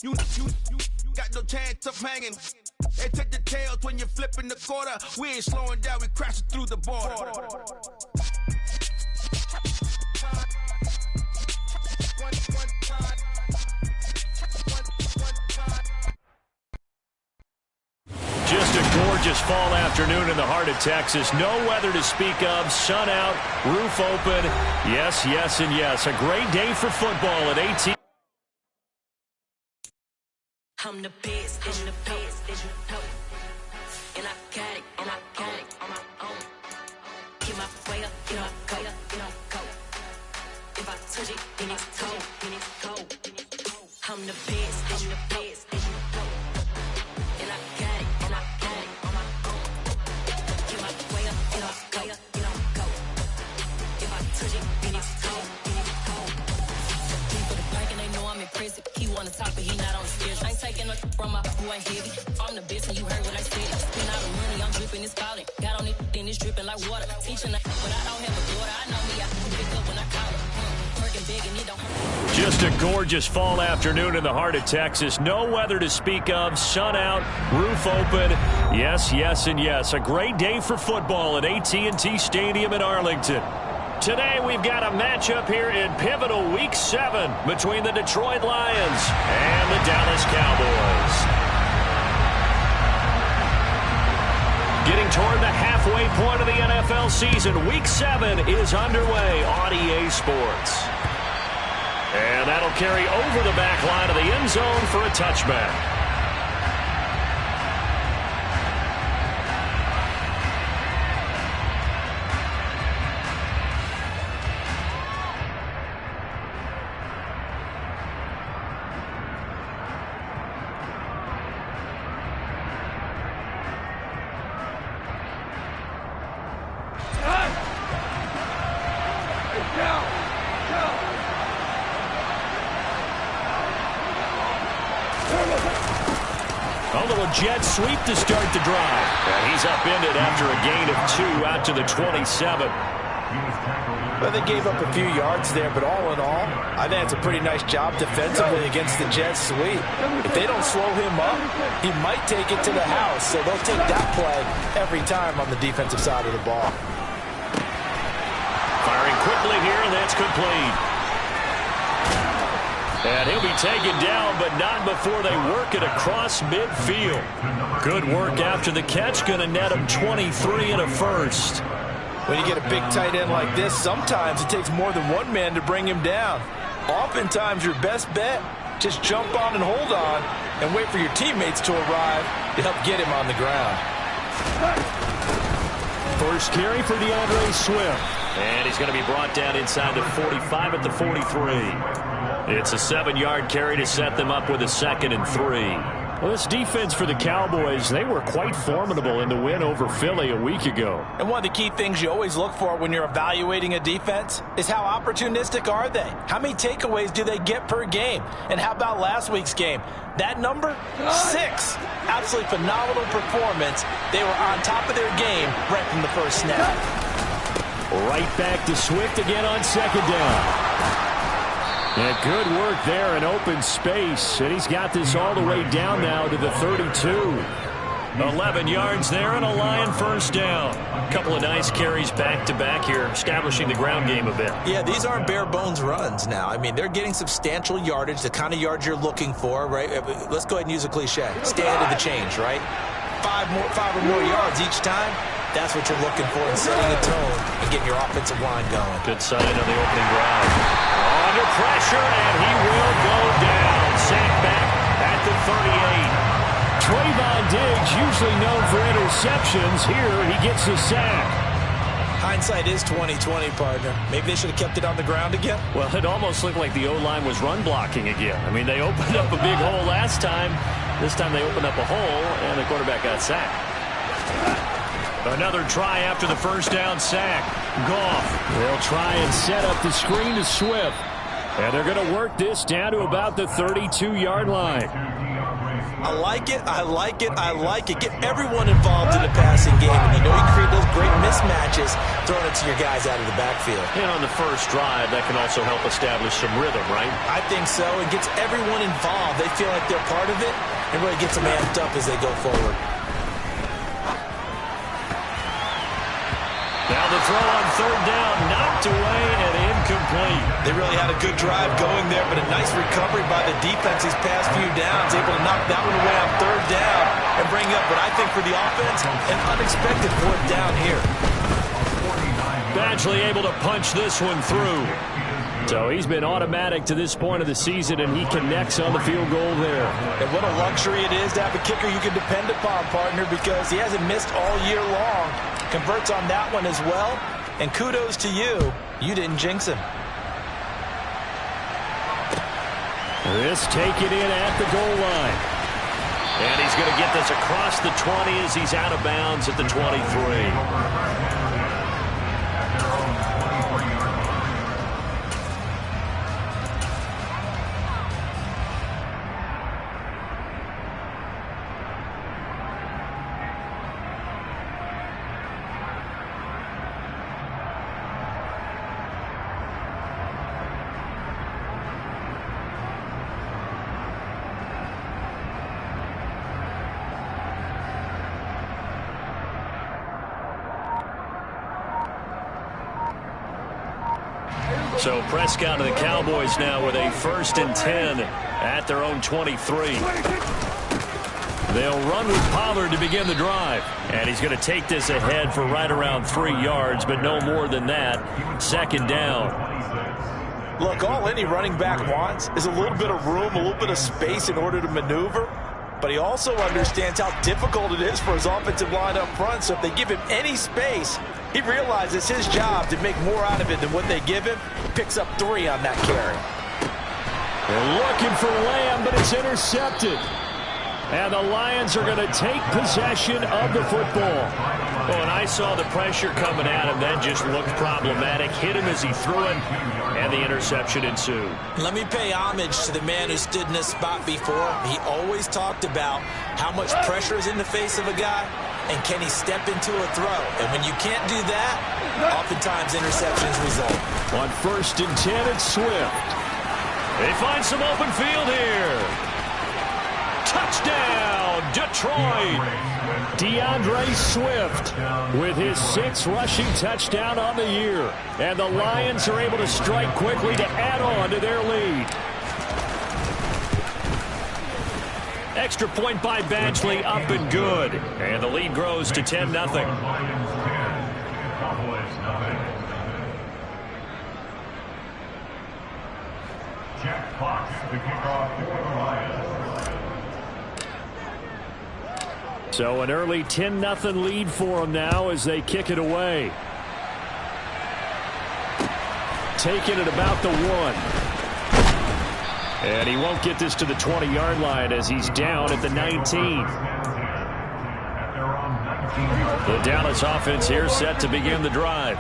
You got no chance of hanging. They take the tails when you're flipping the quarter. We ain't slowing down, we crashing through the border. Just a gorgeous fall afternoon in the heart of Texas. No weather to speak of. Sun out, roof open. Yes, yes, and yes. A great day for football at AT. I'm the best, and I got it, on my own. Get my way up, get my go. If I touch it, then it's cold. I'm the best, and I got it, on my own. Get my way up, get my go. If I touch it, then it's cold. People the bike and they know I'm impressive. He wanna talk, but he not on the stairs. I ain't taking no from my boy heavy. I'm the best and you heard what I said. Spend all the money, I'm dripping, it's falling. Got on it, then it's dripping like water. Teaching that, but I don't have a daughter. I know me, I can pick up when I call her. Working big and it don't hurt. Just a gorgeous fall afternoon in the heart of Texas. No weather to speak of. Sun out, roof open. Yes, yes, and yes. A great day for football at AT&T Stadium in Arlington. Today we've got a matchup here in pivotal Week 7 between the Detroit Lions and the Dallas Cowboys. Getting toward the halfway point of the NFL season, Week 7 is underway on EA Sports. And that'll carry over the back line of the end zone for a touchback. Jet sweep to start the drive. And he's upended after a gain of 2 out to the 27. Well, they gave up a few yards there, but all in all, I think it's a pretty nice job defensively against the Jet sweep. If they don't slow him up, he might take it to the house, so they'll take that play every time on the defensive side of the ball. Firing quickly here, and that's complete. And he'll be taken down, but not before they work it across midfield. Good work after the catch. Going to net him 23 and a first. When you get a big tight end like this, sometimes it takes more than one man to bring him down. Oftentimes, your best bet, just jump on and hold on and wait for your teammates to arrive to help get him on the ground. First carry for DeAndre Swift. And he's going to be brought down inside the 45 at the 43. It's a 7-yard carry to set them up with a 2nd and 3. Well, this defense for the Cowboys, they were quite formidable in the win over Philly a week ago. And one of the key things you always look for when you're evaluating a defense is how opportunistic are they? How many takeaways do they get per game? And how about last week's game? That number? 6. Absolutely phenomenal performance. They were on top of their game right from the first snap. Right back to Swift again on 2nd down. And good work there in open space. And he's got this all the way down now to the 32. 11 yards there and a Lion first down. A couple of nice carries back-to-back here, establishing the ground game a bit. Yeah, these aren't bare-bones runs now. I mean, they're getting substantial yardage, the kind of yards you're looking for, right? Let's go ahead and use a cliche. Stay ahead of the change, right? 5 or more yards each time. That's what you're looking for in setting a tone and getting your offensive line going. Good sign on the opening drive. Under pressure, and he will go down. Sacked back at the 38. Trayvon Diggs, usually known for interceptions. Here, he gets a sack. Hindsight is 20/20, partner. Maybe they should have kept it on the ground again. Well, it almost looked like the O-line was run blocking again. I mean, they opened up a big hole last time. This time they opened up a hole, and the quarterback got sacked. Another try after the first down sack. Goff. They'll try and set up the screen to Swift. And they're going to work this down to about the 32-yard line. I like it, I like it, I like it. Get everyone involved in the passing game. And you know you create those great mismatches throwing it to your guys out of the backfield. And on the first drive, that can also help establish some rhythm, right? I think so. It gets everyone involved. They feel like they're part of it. It really gets them amped up as they go forward. Now the throw on third down, knocked away and incomplete. They really had a good drive going there, but a nice recovery by the defense these past few downs, able to knock that one away on third down and bring up what I think for the offense, an unexpected fourth down here. Badgley able to punch this one through. So he's been automatic to this point of the season, and he connects on the field goal there. And what a luxury it is to have a kicker you can depend upon, partner, because he hasn't missed all year long. Converts on that one as well. And kudos to you. You didn't jinx him. This taken in at the goal line. And he's going to get this across the 20 as he's out of bounds at the 23. So Prescott and the Cowboys now with a 1st and 10 at their own 23. They'll run with Pollard to begin the drive. And he's going to take this ahead for right around 3 yards, but no more than that. 2nd down. Look, all any running back wants is a little bit of room, a little bit of space in order to maneuver. But he also understands how difficult it is for his offensive line up front. So if they give him any space, he realizes his job to make more out of it than what they give him. Picks up 3 on that carry. They're looking for Lamb, but it's intercepted. And the Lions are going to take possession of the football. Oh, and I saw the pressure coming at him. That just looked problematic. Hit him as he threw it, and the interception ensued. Let me pay homage to the man who stood in this spot before. He always talked about how much pressure is in the face of a guy, and can he step into a throw. And when you can't do that, oftentimes interceptions result. On 1st and 10, it's Swift. They find some open field here. Touchdown, Detroit. DeAndre Swift with his 6th rushing touchdown on the year. And the Lions are able to strike quickly to add on to their lead. Extra point by Badgley, up and good. And the lead grows to 10-0. Jack Fox, the kickoff for the Lions. So an early 10-0 lead for them now as they kick it away. Taking it about the 1. And he won't get this to the 20-yard line as he's down at the 19. The Dallas offense here set to begin the drive.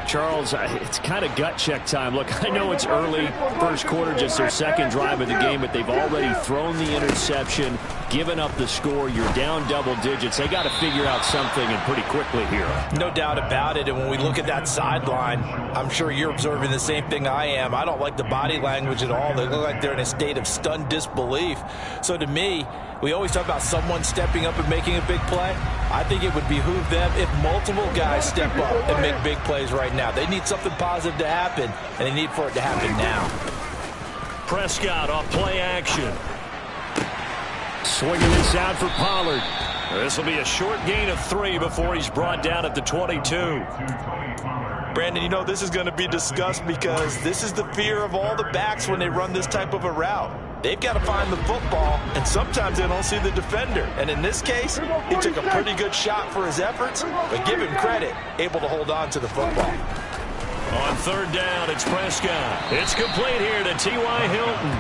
Charles, it's kind of gut check time. Look, I know it's early, first quarter, just their 2nd drive of the game, but they've already thrown the interception, given up the score. You're down double digits. They got to figure out something, and pretty quickly here. No doubt about it. And when we look at that sideline, I'm sure you're observing the same thing I am. I don't like the body language at all. They look like they're in a state of stunned disbelief. So to me, we always talk about someone stepping up and making a big play. I think it would behoove them if multiple guys step up and make big plays right now. They need something positive to happen, and they need for it to happen now. Prescott off play action. Swinging this out for Pollard. This will be a short gain of 3 before he's brought down at the 22. Brandon, you know this is going to be discussed because this is the fear of all the backs when they run this type of a route. They've got to find the football, and sometimes they don't see the defender. And in this case, he took a pretty good shot for his efforts, but give him credit, able to hold on to the football. On 3rd down, it's Prescott. It's complete here to T.Y. Hilton.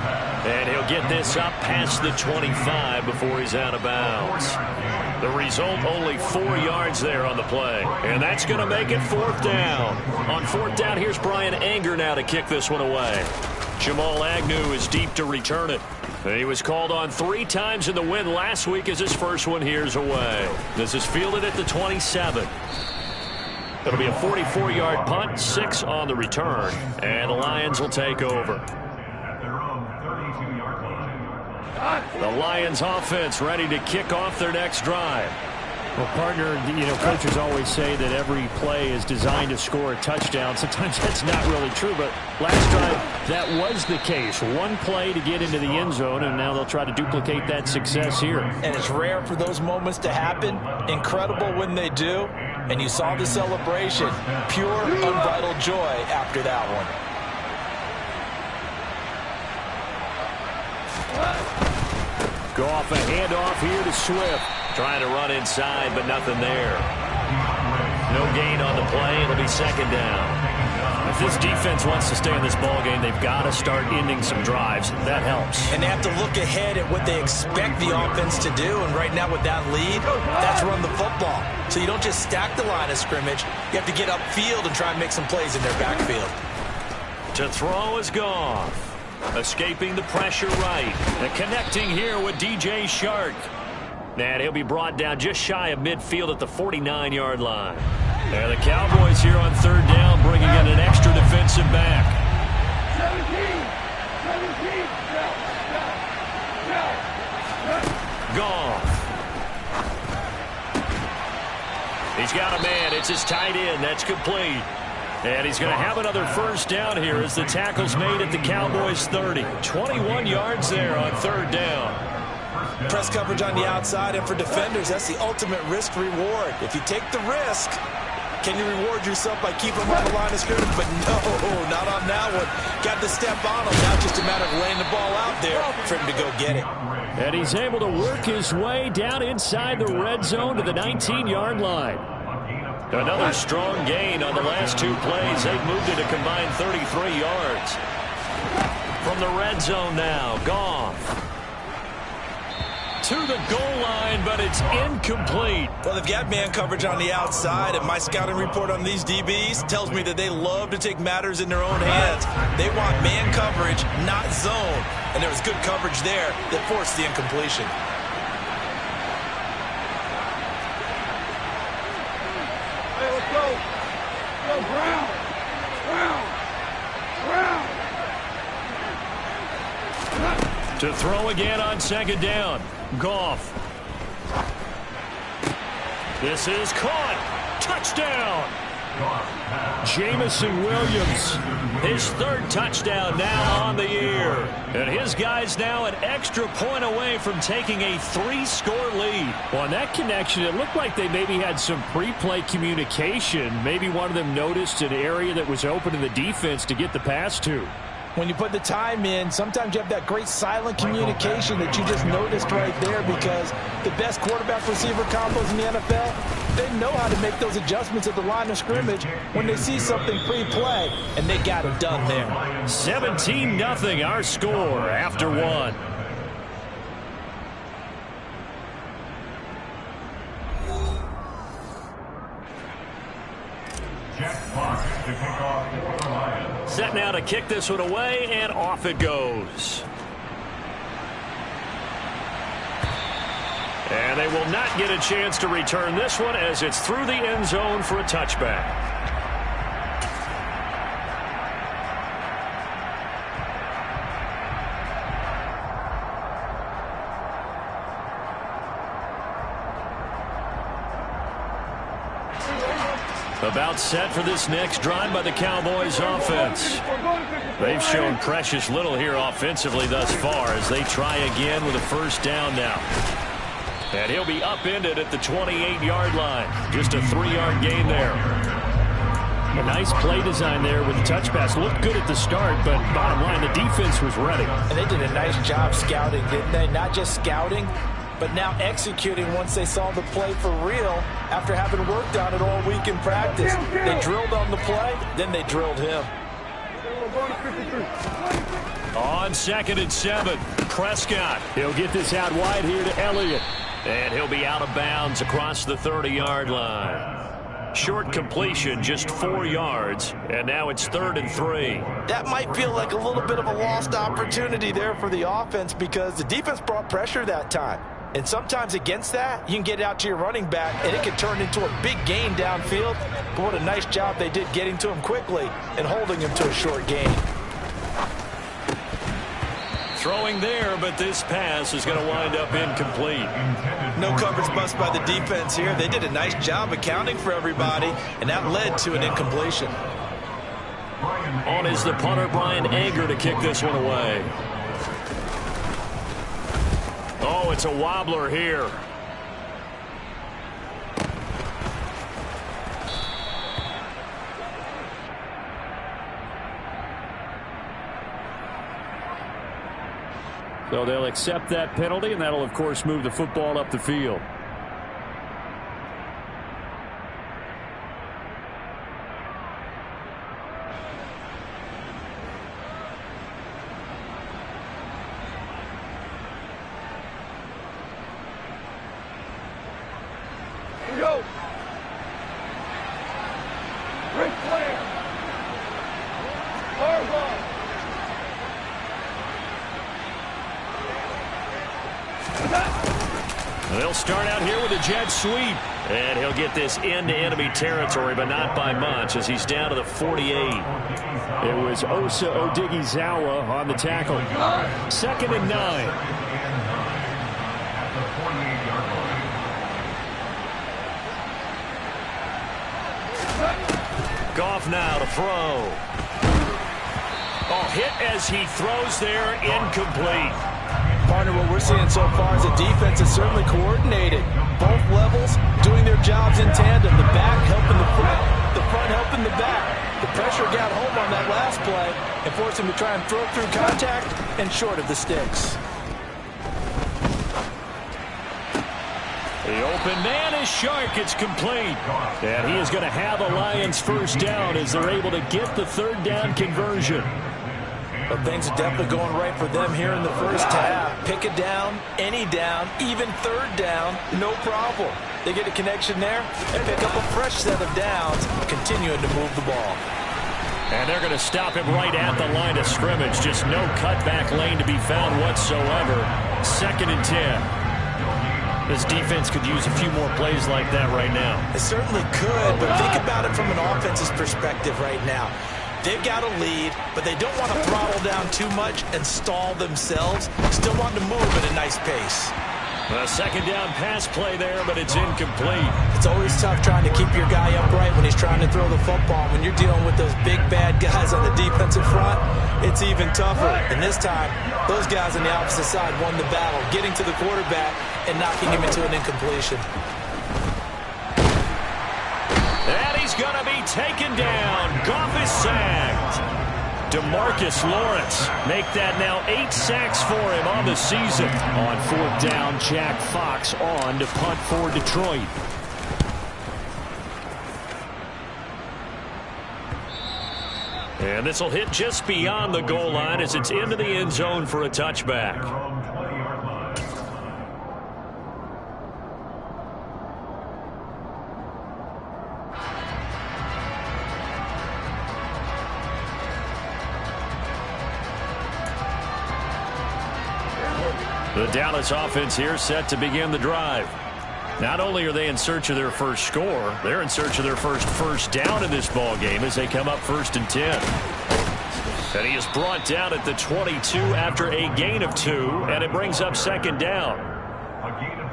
And he'll get get this up past the 25 before he's out of bounds. The result, only 4 yards there on the play. And that's going to make it 4th down. On 4th down, here's Brian Anger now to kick this one away. Jamal Agnew is deep to return it. He was called on 3 times in the win last week as his first one here's away. This is fielded at the 27. It'll be a 44-yard punt, 6 on the return, and the Lions will take over. The Lions offense ready to kick off their next drive. Well, partner, coaches always say that every play is designed to score a touchdown. Sometimes that's not really true, but last drive, that was the case. One play to get into the end zone, and now they'll try to duplicate that success here. And it's rare for those moments to happen. Incredible when they do. And you saw the celebration. Pure, unbridled joy after that one. Goff a handoff here to Swift. Trying to run inside, but nothing there. No gain on the play. It'll be 2nd down. If this defense wants to stay in this ballgame, they've got to start ending some drives. That helps. And they have to look ahead at what they expect the offense to do. And right now with that lead, that's run the football. So you don't just stack the line of scrimmage. You have to get upfield and try and make some plays in their backfield. To throw is Goff. Escaping the pressure right. And connecting here with DJ Shark. And he'll be brought down just shy of midfield at the 49-yard line. And the Cowboys here on 3rd down, bringing in an extra defensive back. 17. Goff. He's got a man. It's his tight end. That's complete. And he's going to have another 1st down here as the tackle's made at the Cowboys' 30. 21 yards there on 3rd down. Press coverage on the outside, and for defenders, that's the ultimate risk-reward. If you take the risk, can you reward yourself by keeping them on the line of scrimmage? But no, not on that one. Got to step on them. Now just a matter of laying the ball out there for him to go get it. And he's able to work his way down inside the red zone to the 19-yard line. Another strong gain on the last 2 plays. They've moved it a combined 33 yards. From the red zone now, Goff. To the goal line, but it's incomplete. Well, they've got man coverage on the outside, and my scouting report on these DBs tells me that they love to take matters in their own hands. They want man coverage, not zone. And there was good coverage there that forced the incompletion. Hey, let's go. Go, Brown. To throw again on 2nd down. Goff. This is caught. Touchdown. Jamison Williams. His 3rd touchdown now on the year. And his guys now an extra point away from taking a 3-score lead. Well, on that connection, it looked like they maybe had some pre-play communication. Maybe one of them noticed an area that was open in the defense to get the pass to. When you put the time in, sometimes you have that great silent communication that you just noticed right there, because the best quarterback-receiver combos in the NFL, they know how to make those adjustments at the line of scrimmage when they see something pre-play, and they got it done there. 17-0 our score after 1. Set now to kick this one away, and off it goes. And they will not get a chance to return this one as it's through the end zone for a touchback. About set for this next drive by the Cowboys offense. They've shown precious little here offensively thus far as they try again with a 1st down now. And he'll be upended at the 28-yard line. Just a 3-yard gain there. A nice play design there with the touch pass. Looked good at the start, but bottom line, the defense was ready. And they did a nice job scouting, didn't they? Not just scouting, but now executing once they saw the play for real after having worked on it all week in practice. They drilled on the play, then they drilled him. We're going to 53. On 2nd and 7, Prescott. He'll get this out wide here to Elliott. And he'll be out of bounds across the 30-yard line. Short completion, just 4 yards, and now it's 3rd and 3. That might feel like a little bit of a lost opportunity there for the offense because the defense brought pressure that time. And sometimes against that, you can get out to your running back, and it can turn into a big gain downfield. But what a nice job they did getting to him quickly and holding him to a short gain. Throwing there, but this pass is going to wind up incomplete. No coverage bust by the defense here. They did a nice job accounting for everybody, and that led to an incompletion. On is the punter, Brian Anger, to kick this one away. Oh, it's a wobbler here. So they'll accept that penalty, and that'll, of course, move the football up the field. Here we go. Ric Flair. Harbaugh. They'll start out here with a jet sweep. And he'll get this into enemy territory, but not by much, as he's down to the 48. It was Osa Odighizuwa on the tackle. 2nd and 9. Goff now to throw. Oh, hit as he throws there, incomplete. Partner, what we're seeing so far is the defense is certainly coordinated. Both levels doing their jobs in tandem. The back helping the front helping the back. The pressure got home on that last play and forced him to try and throw through contact and short of the sticks. The open man is Shark. It's complete. And he is going to have a Lions first down as they're able to get the 3rd down conversion. But things are definitely going right for them here in the first half. Pick a down, any down, even 3rd down, no problem. They get a connection there and pick up a fresh set of downs, continuing to move the ball. And they're going to stop him right at the line of scrimmage. Just no cutback lane to be found whatsoever. 2nd and 10. This defense could use a few more plays like that right now. It certainly could, but think about it from an offense's perspective right now. They've got a lead, but they don't want to throttle down too much and stall themselves. Still want to move at a nice pace. A 2nd down pass play there, but it's incomplete. It's always tough trying to keep your guy upright when he's trying to throw the football. When you're dealing with those big, bad guys on the defensive front, it's even tougher. And this time, those guys on the opposite side won the battle, getting to the quarterback and knocking him into an incompletion. And he's going to be taken down. Goff is sacked. DeMarcus Lawrence make that now 8 sacks for him on the season. On 4th down, Jack Fox on to punt for Detroit. And this will hit just beyond the goal line as it's into the end zone for a touchback. The Dallas offense here set to begin the drive. Not only are they in search of their first score, they're in search of their first down in this ball game as they come up 1st and 10. And he is brought down at the 22 after a gain of 2, and it brings up 2nd down.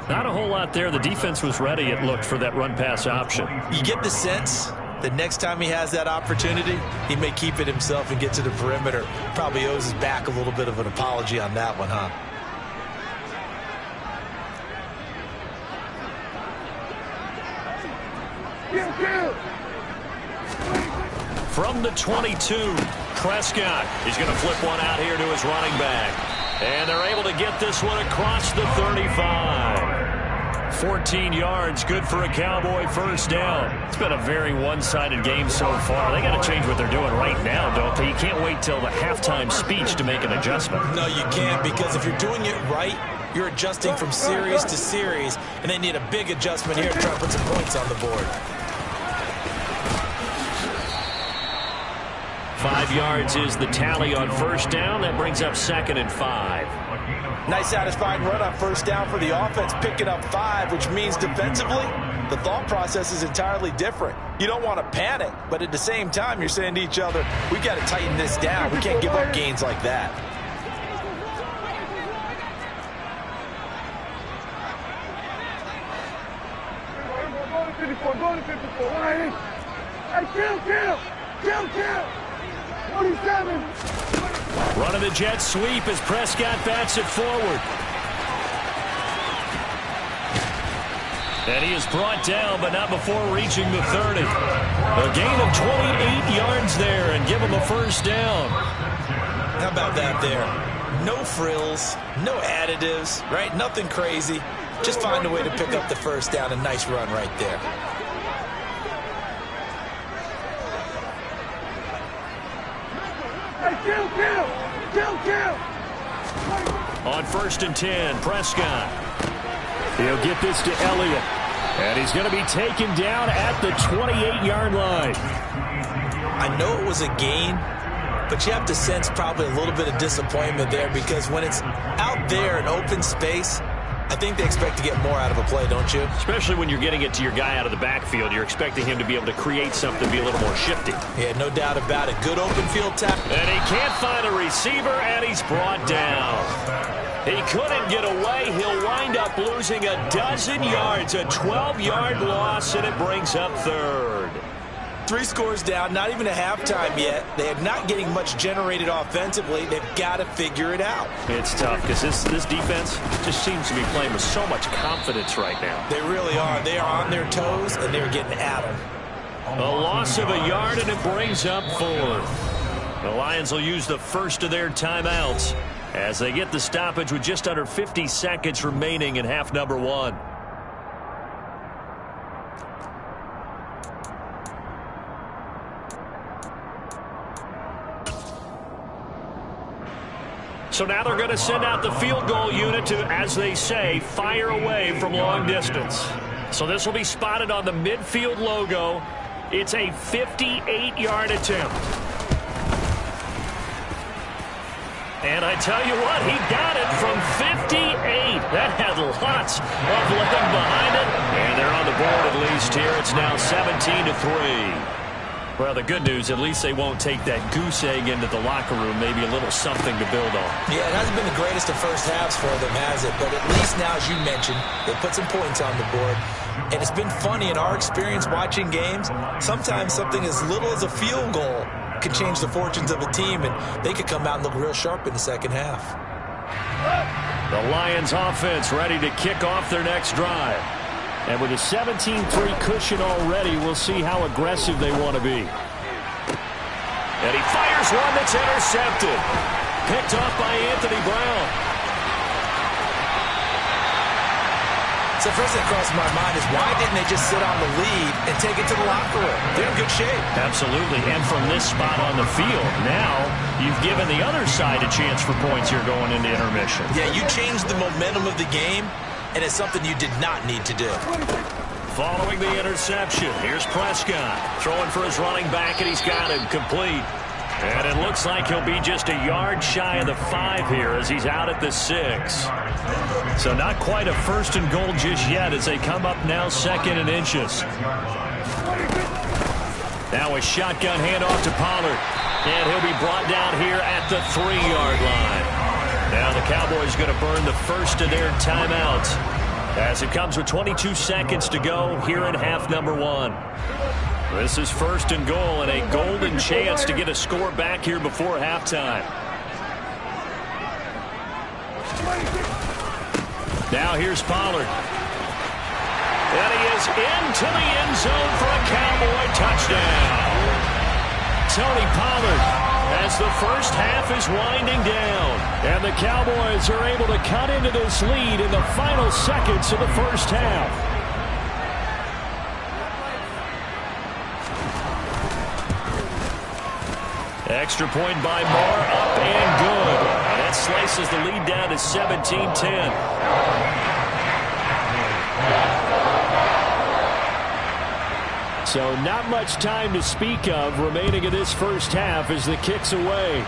Not a whole lot there. The defense was ready, it looked, for that run-pass option. You get the sense that next time he has that opportunity, he may keep it himself and get to the perimeter. Probably owes his back a little bit of an apology on that one, huh? From the 22, Prescott is going to flip one out here to his running back. And they're able to get this one across the 35. 14 yards, good for a Cowboy first down. It's been a very one-sided game so far. They got to change what they're doing right now, don't they? You can't wait till the halftime speech to make an adjustment. No, you can't, because if you're doing it right, you're adjusting from series to series, and they need a big adjustment here to try to put some points on the board. 5 yards is the tally on first down. That brings up 2nd and 5. Nice satisfying run on first down for the offense, picking up 5, which means defensively, the thought process is entirely different. You don't want to panic, but at the same time, you're saying to each other, we got to tighten this down. We can't give up gains like that. Go to 54. Hey, kill. 47. Running the jet sweep as Prescott bats it forward. And he is brought down, but not before reaching the 30. A gain of 28 yards there and give him a first down. How about that there? No frills, no additives, right? Nothing crazy. Just find a way to pick up the first down. A nice run right there. Kill. On 1st and 10, Prescott. He'll get this to Elliott. And he's going to be taken down at the 28-yard line. I know it was a gain, but you have to sense probably a little bit of disappointment there, because when it's out there in open space, I think they expect to get more out of a play, don't you? Especially when you're getting it to your guy out of the backfield. You're expecting him to be able to create something, be a little more shifty. Yeah, no doubt about it. Good open field tackle. And he can't find a receiver, and he's brought down. He couldn't get away. He'll wind up losing a dozen yards, a 12-yard loss, and it brings up 3rd. 3 scores down, not even a halftime yet. They are not getting much generated offensively. They've got to figure it out. It's tough because this defense just seems to be playing with so much confidence right now. They really are. They are on their toes, and they're getting at them. A loss of a yard, and it brings up 4th. The Lions will use the first of their timeouts as they get the stoppage with just under 50 seconds remaining in half number 1. So now they're going to send out the field goal unit to, as they say, fire away from long distance. So this will be spotted on the midfield logo. It's a 58-yard attempt. And I tell you what, he got it from 58. That had lots of leg behind it. And they're on the board at least here. It's now 17-3. Well, the good news, at least they won't take that goose egg into the locker room. Maybe a little something to build on. Yeah, it hasn't been the greatest of first halves for them, has it? But at least now, as you mentioned, they put some points on the board. And it's been funny in our experience watching games. Sometimes something as little as a field goal can change the fortunes of a team, and they could come out and look real sharp in the second half. The Lions offense ready to kick off their next drive. And with a 17-3 cushion already, we'll see how aggressive they want to be. And he fires one that's intercepted. Picked off by Anthony Brown. So first thing that crossed my mind is, why didn't they just sit on the lead and take it to the locker room? They're in good shape. Absolutely. And from this spot on the field, now you've given the other side a chance for points here going into intermission. Yeah, you changed the momentum of the game, and it's something you did not need to do. Following the interception, here's Prescott throwing for his running back, and he's got him complete. And it looks like he'll be just a yard shy of the 5 here as he's out at the 6. So not quite a 1st and goal just yet as they come up now 2nd and inches. Now a shotgun handoff to Pollard. And he'll be brought down here at the 3-yard line. Now the Cowboys going to burn the first of their timeouts as it comes with 22 seconds to go here in half number 1. This is 1st and goal and a golden chance to get a score back here before halftime. Now here's Pollard. And he is into the end zone for a Cowboy touchdown. Tony Pollard, as the first half is winding down. And the Cowboys are able to cut into this lead in the final seconds of the first half. Extra point by Moore, up and good. And that slices the lead down to 17-10. So not much time to speak of remaining in this first half as the kick's away.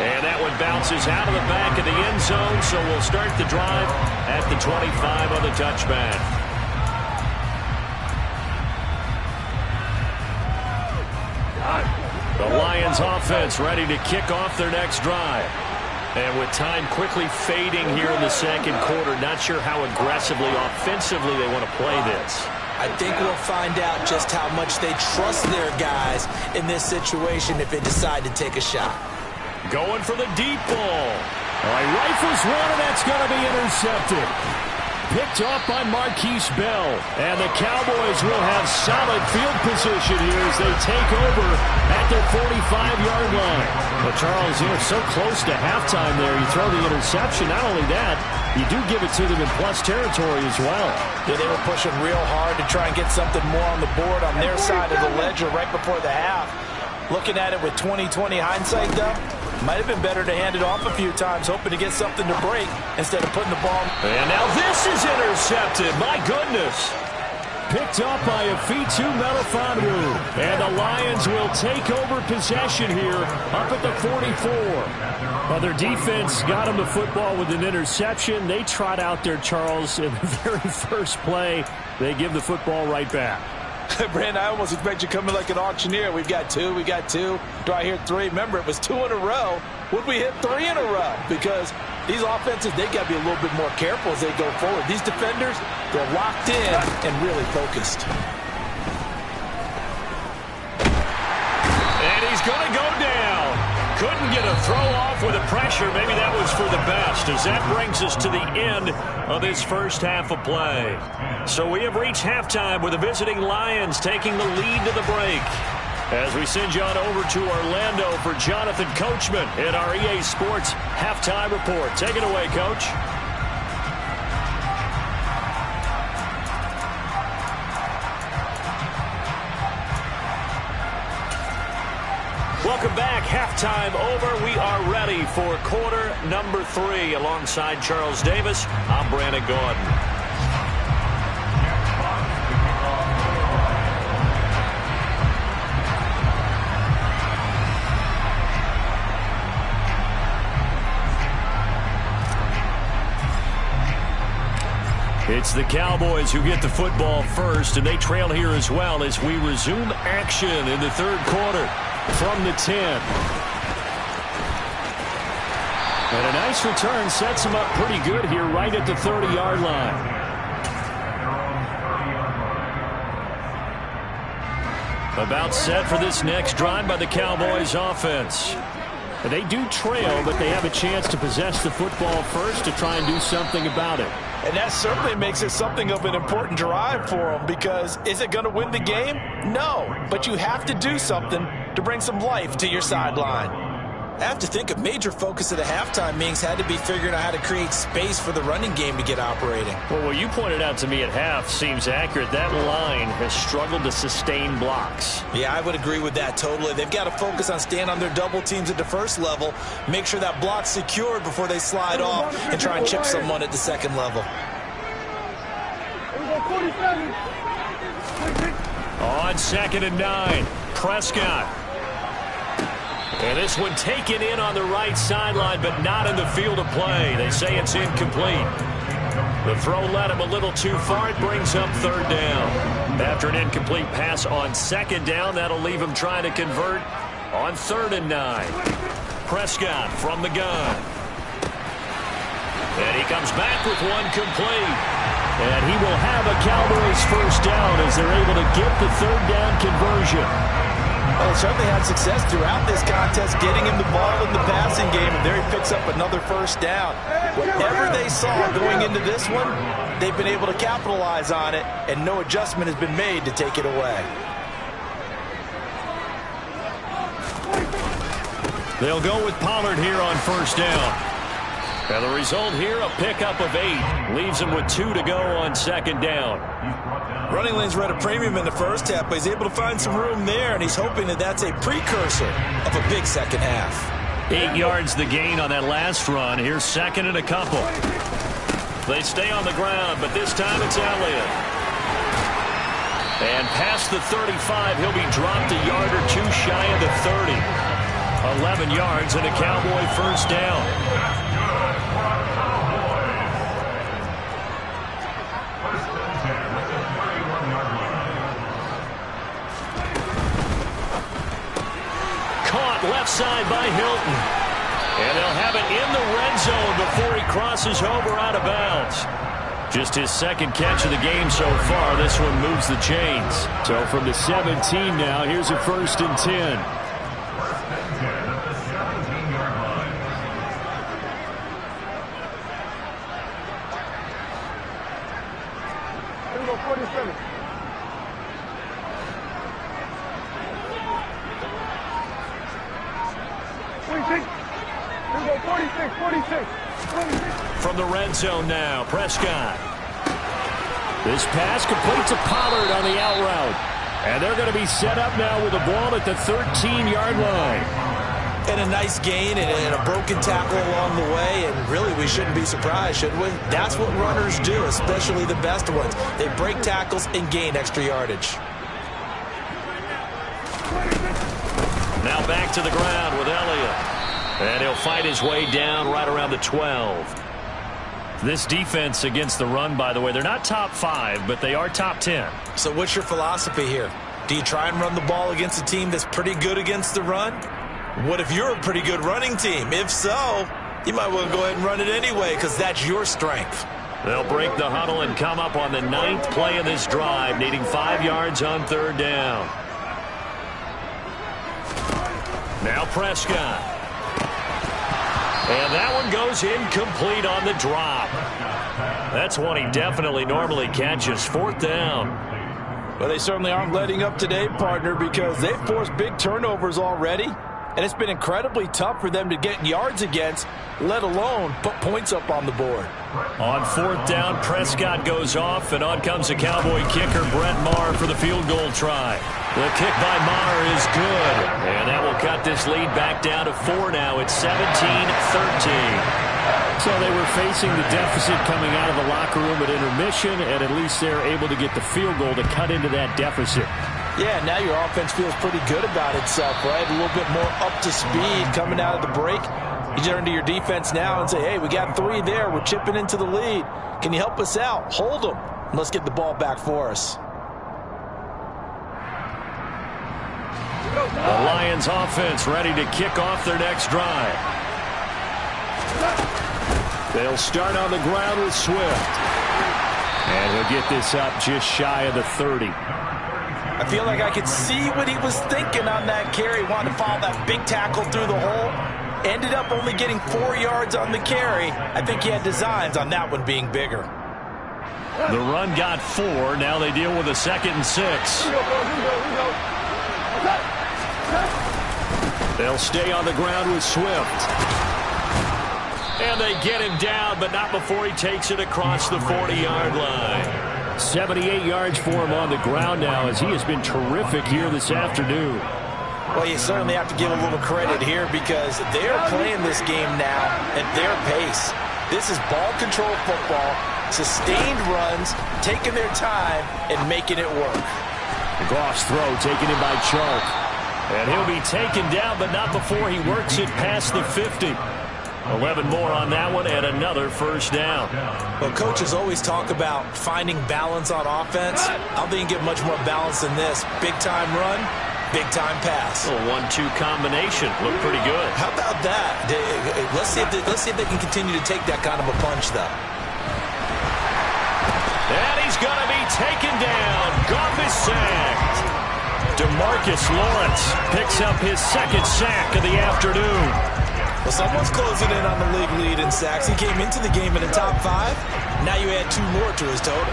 And that one bounces out of the back of the end zone, so we'll start the drive at the 25 on the touchback. The Lions offense ready to kick off their next drive. And with time quickly fading here in the second quarter, not sure how aggressively, offensively they want to play this. I think we'll find out just how much they trust their guys in this situation if they decide to take a shot. Going for the deep ball. All right, rifles one, and that's going to be intercepted. Picked off by Marquise Bell. And the Cowboys will have solid field position here as they take over at their 45-yard line. Well, Charles, so close to halftime there. You throw the interception. Not only that, you do give it to them in plus territory as well. Yeah, they were pushing real hard to try and get something more on the board on their side of the ledger right before the half. Looking at it with 20/20 hindsight, though, might have been better to hand it off a few times, hoping to get something to break instead of putting the ball. And now this is intercepted. My goodness. Picked up by Afitu Melifonwu. And the Lions will take over possession here up at the 44. Well, their defense got them the football with an interception. They trot out there, Charles, in the very first play. They give the football right back. Brandon, I almost expect you coming like an auctioneer. We've got two. Do I hear three? Remember, it was 2 in a row. Would we hit 3 in a row? Because these offenses, they got to be a little bit more careful as they go forward. These defenders, they're locked in and really focused. And he's going to go down. Couldn't get a throw off with the pressure. Maybe that was for the best, as that brings us to the end of this first half of play. So we have reached halftime with the visiting Lions taking the lead to the break. As we send you on over to Orlando for Jonathan Coachman in our EA Sports Halftime Report. Take it away, Coach. Welcome back. Halftime over. We are ready for quarter number 3. Alongside Charles Davis, I'm Brandon Gordon. It's the Cowboys who get the football first, and they trail here as well as we resume action in the third quarter. From the 10. And a nice return sets him up pretty good here right at the 30-yard line. About set for this next drive by the Cowboys offense. They do trail, but they have a chance to possess the football first to try and do something about it. And that certainly makes it something of an important drive for them, because is it going to win the game? No, but you have to do something to bring some life to your sideline. I have to think a major focus of the halftime meetings had to be figuring out how to create space for the running game to get operating. Well, what you pointed out to me at half seems accurate. That line has struggled to sustain blocks. Yeah, I would agree with that totally. They've got to focus on staying on their double teams at the first level, make sure that block's secured before they slide off and try and chip someone at the second level. On 2nd and 9, Prescott. And this one taken in on the right sideline, but not in the field of play. They say it's incomplete. The throw led him a little too far. It brings up 3rd down. After an incomplete pass on 2nd down, that'll leave him trying to convert on 3rd and 9. Prescott from the gun. And he comes back with one complete. And he will have a Cowboys first down as they're able to get the 3rd down conversion. Well, certainly had success throughout this contest, getting him the ball in the passing game, and there he picks up another first down. Whatever they saw going into this one, they've been able to capitalize on it, and no adjustment has been made to take it away. They'll go with Pollard here on 1st down. And the result here, a pickup of 8. Leaves him with 2 to go on second down. Running lanes were at a premium in the first half, but he's able to find some room there, and he's hoping that that's a precursor of a big second half. 8 yards the gain on that last run. Here's second and a couple. They stay on the ground, but this time it's Elliott. And past the 35, he'll be dropped a yard or 2 shy of the 30. 11 yards and a Cowboy first down. Caught left side by Hilton. And they'll have it in the red zone before he crosses over out of bounds. Just his second catch of the game so far. This one moves the chains. So from the 17 now, here's a 1st and 10. Here we go, 47. Here we go, 46. From the red zone now, Prescott. This pass complete to Pollard on the out route. And they're going to be set up now with the ball at the 13-yard line. And a nice gain and a broken tackle along the way, and really we shouldn't be surprised, should we? That's what runners do, especially the best ones. They break tackles and gain extra yardage. Now back to the ground with Elliott. And he'll fight his way down right around the 12. This defense against the run, by the way, they're not top 5, but they are top 10. So what's your philosophy here? Do you try and run the ball against a team that's pretty good against the run? What if you're a pretty good running team? If so, you might want to go ahead and run it anyway because that's your strength. They'll break the huddle and come up on the 9th play of this drive, needing 5 yards on 3rd down. Now Prescott. And that one goes incomplete on the drop. That's one he definitely normally catches. 4th down. Well, they certainly aren't letting up today, partner, because they've forced big turnovers already. And it's been incredibly tough for them to get yards against, let alone put points up on the board. On 4th down, Prescott goes off, and on comes the Cowboy kicker, Brett Maher, for the field goal try. The kick by Maher is good, and that will cut this lead back down to 4 now. It's 17-13. So they were facing the deficit coming out of the locker room at intermission, and at least they're able to get the field goal to cut into that deficit. Yeah, now your offense feels pretty good about itself, right? A little bit more up to speed coming out of the break. You turn to your defense now and say, hey, we got 3 there. We're chipping into the lead. Can you help us out? Hold them. And let's get the ball back for us. The Lions offense ready to kick off their next drive. They'll start on the ground with Swift. And he'll get this up just shy of the 30. I feel like I could see what he was thinking on that carry. Wanted to follow that big tackle through the hole. Ended up only getting 4 yards on the carry. I think he had designs on that one being bigger. The run got 4. Now they deal with a 2nd and 6. They'll stay on the ground with Swift. And they get him down, but not before he takes it across the 40-yard line. 78 yards for him on the ground now, as he has been terrific here this afternoon. Well, you certainly have to give a little credit here because they're playing this game now at their pace. This is ball control football, sustained runs, taking their time, and making it work. Goff's throw taken in by Chark. And he'll be taken down, but not before he works it past the 50. 11 more on that one, and another first down. Well, coaches always talk about finding balance on offense. I don't think you get much more balance than this. Big-time run, big-time pass. A 1-2 combination. Looked pretty good. How about that? Let's see if they can continue to take that kind of a punch, though. And he's going to be taken down. Goff is sacked. DeMarcus Lawrence picks up his 2nd sack of the afternoon. Well, someone's closing in on the league lead in sacks. He came into the game in the top 5. Now you add 2 more to his total.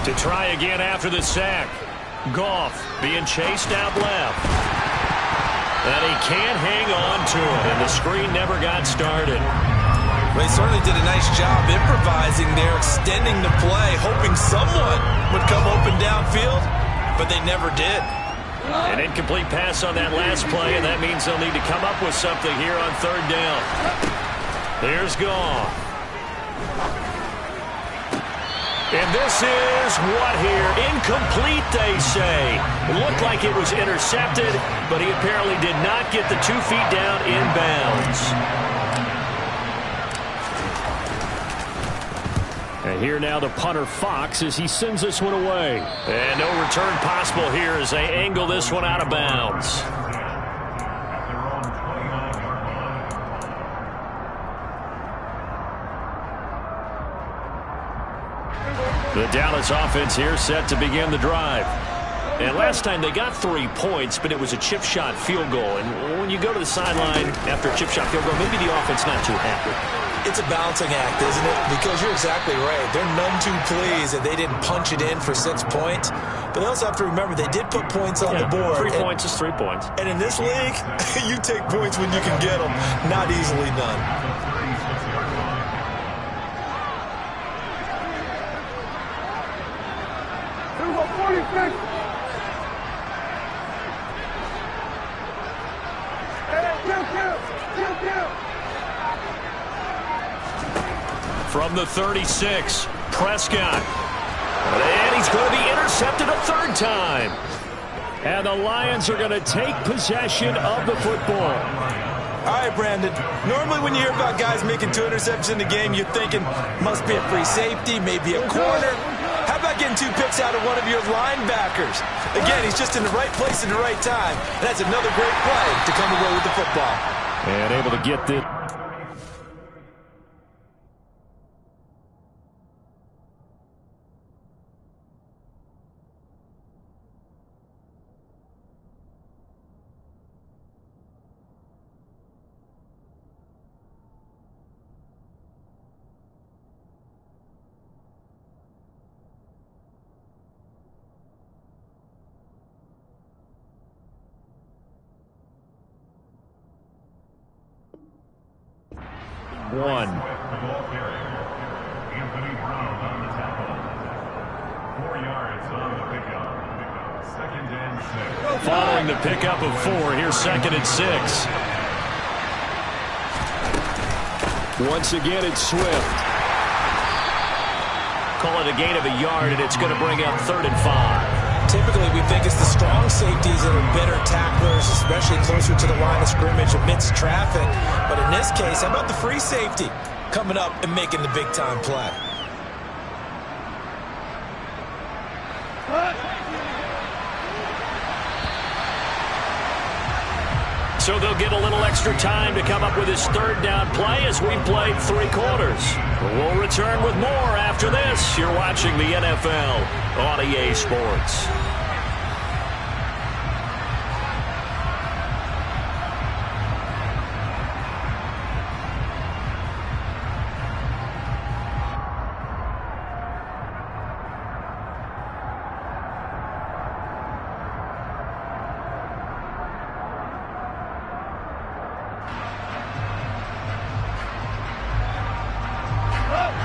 To try again after the sack. Goff being chased out left. And he can't hang on to it, and the screen never got started. They certainly did a nice job improvising there, extending the play, hoping someone would come open downfield, but they never did. An incomplete pass on that last play, and that means they'll need to come up with something here on third down. Here's Goff. And this is what here? Incomplete, they say. It looked like it was intercepted, but he apparently did not get the 2 feet down in bounds. And here now the punter Fox as he sends this one away. And no return possible here as they angle this one out of bounds. The Dallas offense here set to begin the drive. And last time they got 3 points, but it was a chip shot field goal. And when you go to the sideline after a chip shot field goal, maybe the offense not too happy. It's a balancing act, isn't it? Because you're exactly right. They're none too pleased that they didn't punch it in for 6 points. But they also have to remember they did put points on the board. 3 points is 3 points. And in this league, you take points when you can get them. Not easily done. From the 36, Prescott. And he's going to be intercepted a third time. And the Lions are going to take possession of the football. All right, Brandon. Normally when you hear about guys making 2 interceptions in the game, you're thinking must be a free safety, maybe a corner. How about getting 2 picks out of one of your linebackers? Again, he's just in the right place at the right time. And that's another great play to come away with the football. And able to get this. One. Anthony Brown on the tackle. 4 yards on the pickup. 2nd and 6. Following the pickup of 4, here's 2nd and 6. Once again, it's Swift. Call it a gain of a yard, and it's going to bring up 3rd and 5. Typically, we think it's the strong safeties that are better tacklers, especially closer to the line of scrimmage amidst traffic. But in this case, how about the free safety coming up and making the big-time play? So they'll get a little extra time to come up with his 3rd down play as we played 3 quarters. We'll return with more after this. You're watching the NFL on EA Sports.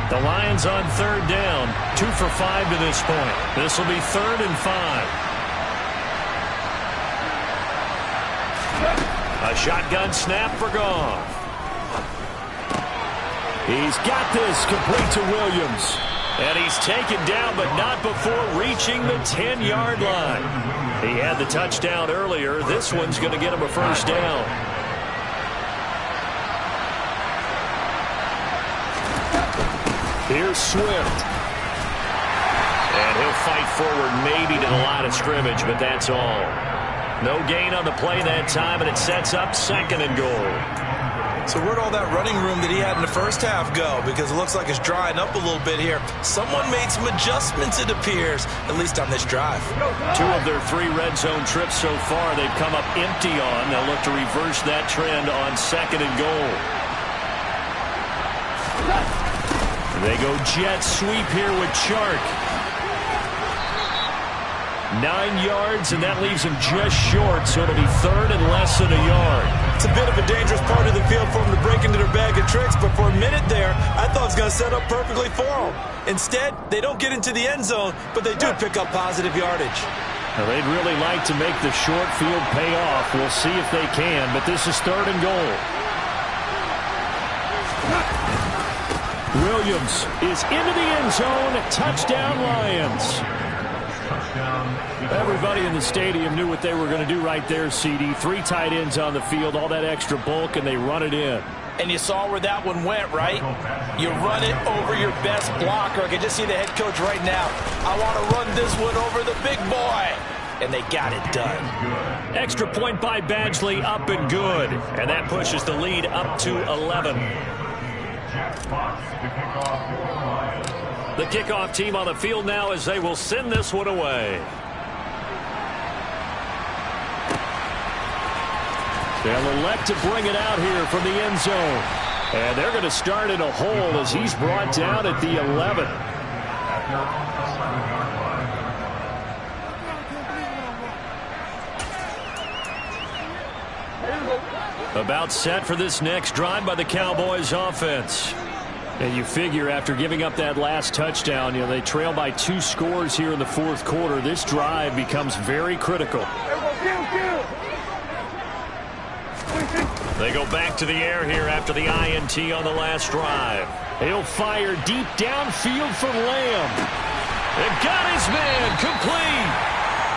The Lions on 3rd down, 2 for 5 to this point. This will be 3rd and 5. A shotgun snap for Goff. He's got this complete to Williams. And he's taken down, but not before reaching the 10-yard line. He had the touchdown earlier. This one's going to get him a 1st down. Here's Swift. And he'll fight forward maybe to the line of scrimmage, but that's all. No gain on the play that time, and it sets up 2nd and goal. So where'd all that running room that he had in the first half go? Because it looks like it's drying up a little bit here. Someone made some adjustments, it appears, at least on this drive. 2 of their 3 red zone trips so far they've come up empty on. They'll look to reverse that trend on 2nd and goal. They go jet sweep here with Chark. 9 yards, and that leaves him just short, so it'll be third and less than a yard. It's a bit of a dangerous part of the field for them to break into their bag of tricks, but for a minute there, I thought it was going to set up perfectly for them. Instead, they don't get into the end zone, but they do pick up positive yardage. Now, they'd really like to make the short field pay off. We'll see if they can, but this is third and goal. Williams is into the end zone. Touchdown, Lions. Everybody in the stadium knew what they were going to do right there, CD. 3 tight ends on the field, all that extra bulk, and they run it in. And you saw where that one went, right? You run it over your best blocker. I can just see the head coach right now. I want to run this one over the big boy. And they got it done. Extra point by Badgley, up and good. And that pushes the lead up to 11. The kickoff team on the field now as they will send this one away. They'll elect to bring it out here from the end zone. And they're going to start in a hole as he's brought down at the 11. About set for this next drive by the Cowboys offense. And you figure after giving up that last touchdown, they trail by 2 scores here in the fourth quarter. This drive becomes very critical. They go back to the air here after the INT on the last drive. He'll fire deep downfield for Lamb. They've got his man complete.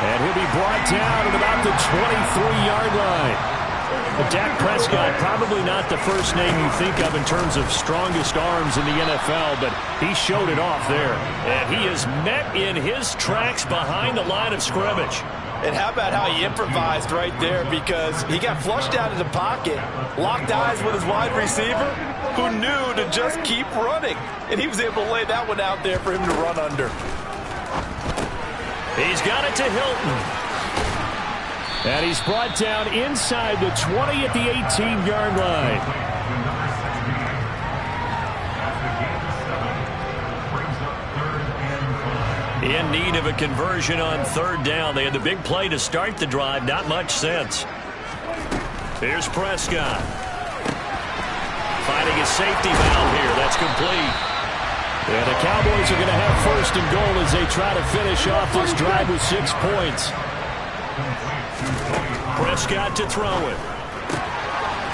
And he'll be brought down at about the 23-yard line. Dak Prescott, probably not the first name you think of in terms of strongest arms in the NFL, but he showed it off there. And he is met in his tracks behind the line of scrimmage. And how about how he improvised right there, because he got flushed out of the pocket, locked eyes with his wide receiver, who knew to just keep running. And he was able to lay that one out there for him to run under. He's got it to Hilton. And he's brought down inside the 20 at the 18-yard line. In need of a conversion on third down. They had the big play to start the drive. Not much sense. Here's Prescott. Finding a safety valve here. That's complete. And the Cowboys are going to have first and goal as they try to finish off this drive with 6 points. Prescott to throw it.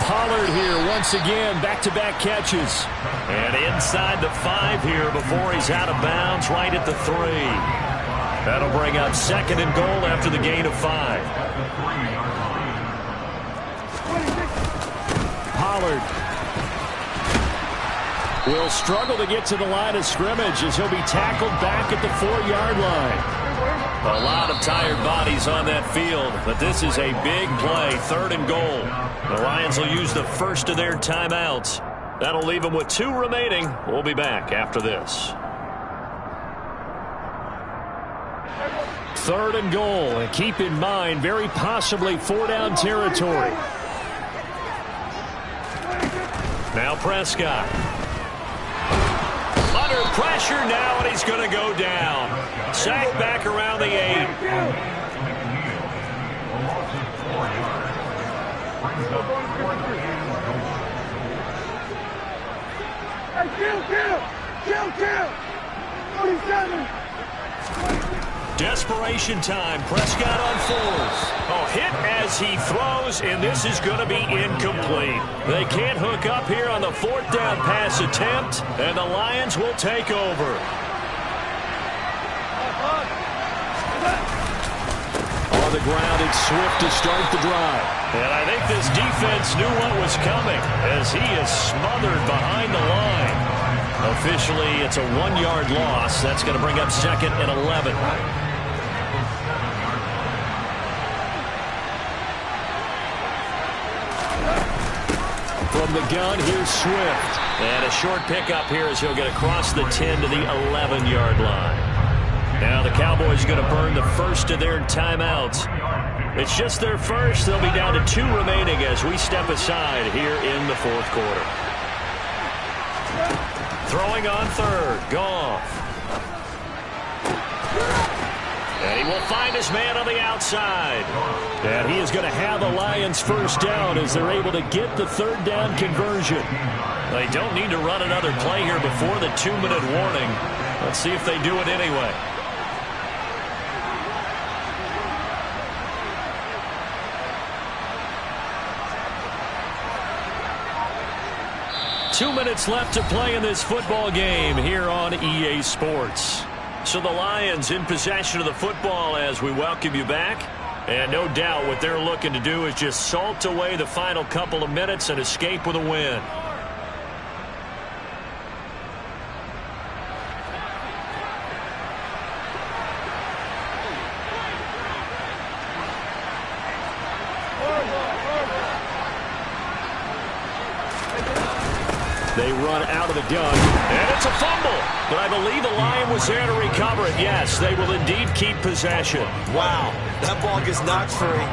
Pollard here once again, back-to-back catches. And inside the 5 here before he's out of bounds, right at the 3. That'll bring up second and goal after the gain of 5. Pollard will struggle to get to the line of scrimmage as he'll be tackled back at the 4-yard line. A lot of tired bodies on that field, but this is a big play, third and goal. The Lions will use the first of their timeouts. That'll leave them with 2 remaining. We'll be back after this. Third and goal, and keep in mind, very possibly 4-down territory. Now Prescott. Under pressure now, and he's going to go down. Sack back around the 8. Kill! 47! Desperation time. Prescott on 4th. Oh, hit as he throws, and this is going to be incomplete. They can't hook up here on the 4th down pass attempt, and the Lions will take over. On the ground, it's Swift to start the drive. And I think this defense knew what was coming as he is smothered behind the line. Officially, it's a 1-yard loss. That's going to bring up second and 11. From the gun, here's Swift. And a short pickup here as he'll get across the 10 to the 11-yard line. Now the Cowboys are going to burn the first of their timeouts. It's just their first. They'll be down to 2 remaining as we step aside here in the fourth quarter. Throwing on third, Goff. And he will find his man on the outside. And he is going to have the Lions first down as they're able to get the third down conversion. They don't need to run another play here before the 2-minute warning. Let's see if they do it anyway. Two minutes left to play in this football game here on EA Sports. So the Lions in possession of the football as we welcome you back. And no doubt what they're looking to do is just salt away the final couple of minutes and escape with a win. They run out of the gun, and it's a fumble. But I believe the Lion was there to recover it. Yes, they will indeed keep possession. Wow, that ball gets knocked free,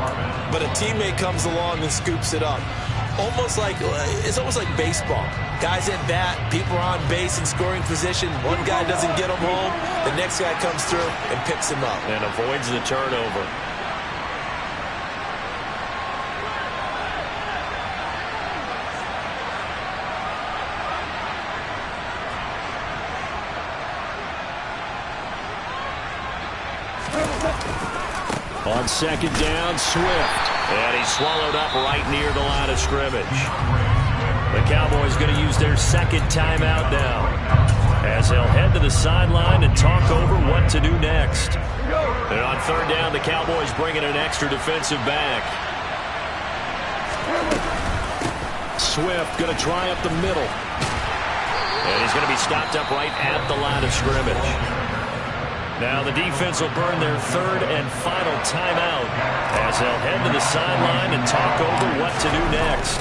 but a teammate comes along and scoops it up. It's almost like baseball. Guys at bat, people are on base in scoring position. One guy doesn't get them home, the next guy comes through and picks him up. And avoids the turnover. On second down, Swift. And he's swallowed up right near the line of scrimmage. The Cowboys going to use their second timeout now, as they'll head to the sideline and talk over what to do next. And on third down, the Cowboys bring in an extra defensive back. Swift going to try up the middle. And he's going to be stopped up right at the line of scrimmage. Now the defense will burn their third and final timeout as they'll head to the sideline and talk over what to do next.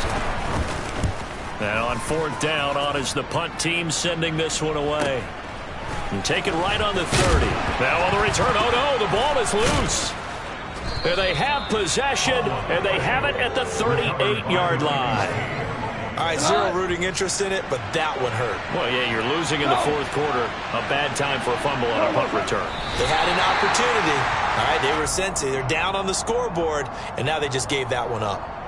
Now on fourth down, on is the punt team sending this one away. And take it right on the 30. Now on the return, oh no, the ball is loose. And they have possession, and they have it at the 38-yard line. All right, zero rooting interest in it, but that one hurt. Well, yeah, you're losing in the fourth quarter. A bad time for a fumble on a punt return. They had an opportunity. All right, they were sent to. They're down on the scoreboard, and now they just gave that one up.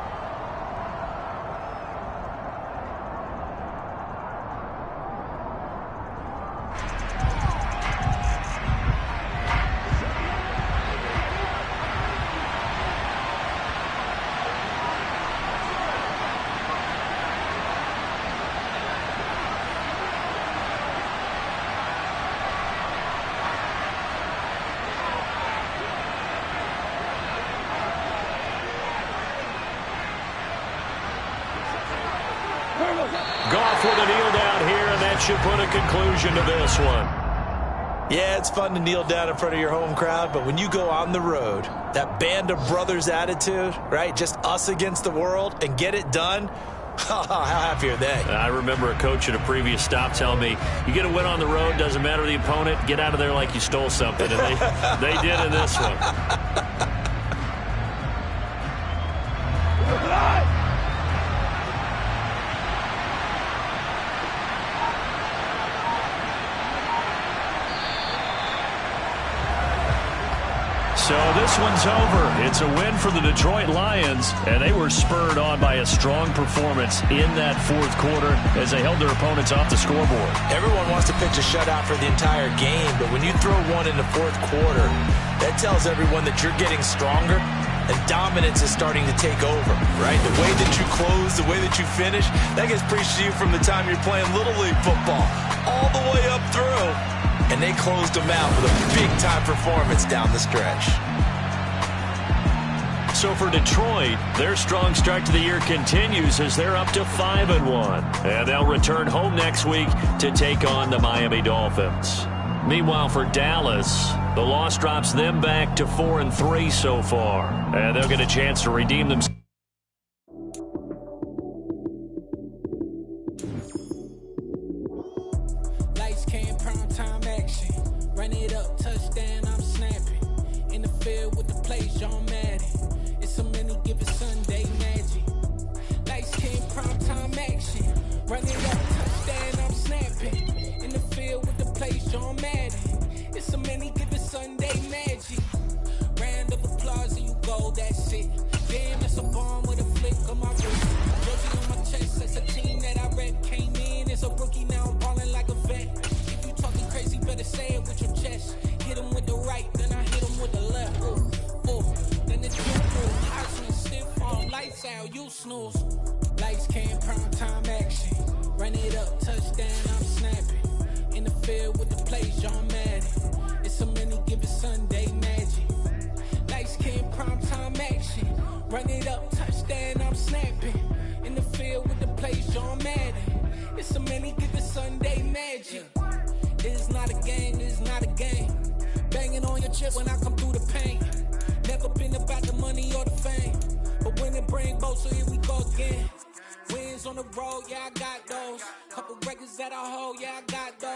Goff with a kneel down here, and that should put a conclusion to this one. Yeah, it's fun to kneel down in front of your home crowd, but when you go on the road, that band of brothers attitude, right, just us against the world, and get it done, how happy are they? I remember a coach at a previous stop telling me, you get a win on the road, doesn't matter the opponent, get out of there like you stole something, and they did in this one. So this one's over. It's a win for the Detroit Lions, and they were spurred on by a strong performance in that fourth quarter as they held their opponents off the scoreboard. Everyone wants to pitch a shutout for the entire game, but when you throw one in the fourth quarter, that tells everyone that you're getting stronger and dominance is starting to take over, right? The way that you close, the way that you finish, that gets preached to you from the time you're playing Little League football all the way up through. And they closed them out with a big-time performance down the stretch. So for Detroit, their strong start to the year continues as they're up to 5-1. And they'll return home next week to take on the Miami Dolphins. Meanwhile, for Dallas, the loss drops them back to 4-3 so far. And they'll get a chance to redeem themselves. Run it up, touchdown, I'm snapping. In the field with the play, John Madden. It's so many, give it Sunday magic. Lights came, prime time action. Run it up, touchdown, I'm snapping. In the field with the play, John Madden. It's so many, give it Sunday magic. gold, that's it. Damn, that's a bomb with a flick of my wrist. Jersey on my chest, that's a team that I rep. Came in as a rookie, now I'm ballin' like a vet. If you talking crazy, better say it with your chest. Hit him with the right, then I hit him with the left. Then the two move, Heisman, stiff on, lights out, you snooze. Lights came, prime time action. Run it up, touchdown, I'm snapping. In the field with the plays, John Madden. It's a many given Sunday magic. Lights came, prime time action. Run it up, touchdown, I'm snapping. In the field with the plays, John Madden. It's a many given Sunday magic. It's not a game, it's not a game. Banging on your chest when I come through the pain. Never been about the money or the fame. But when it bring both, so here we go again. Wins on the road, yeah, I got those. Couple records that I hold, yeah, I got those.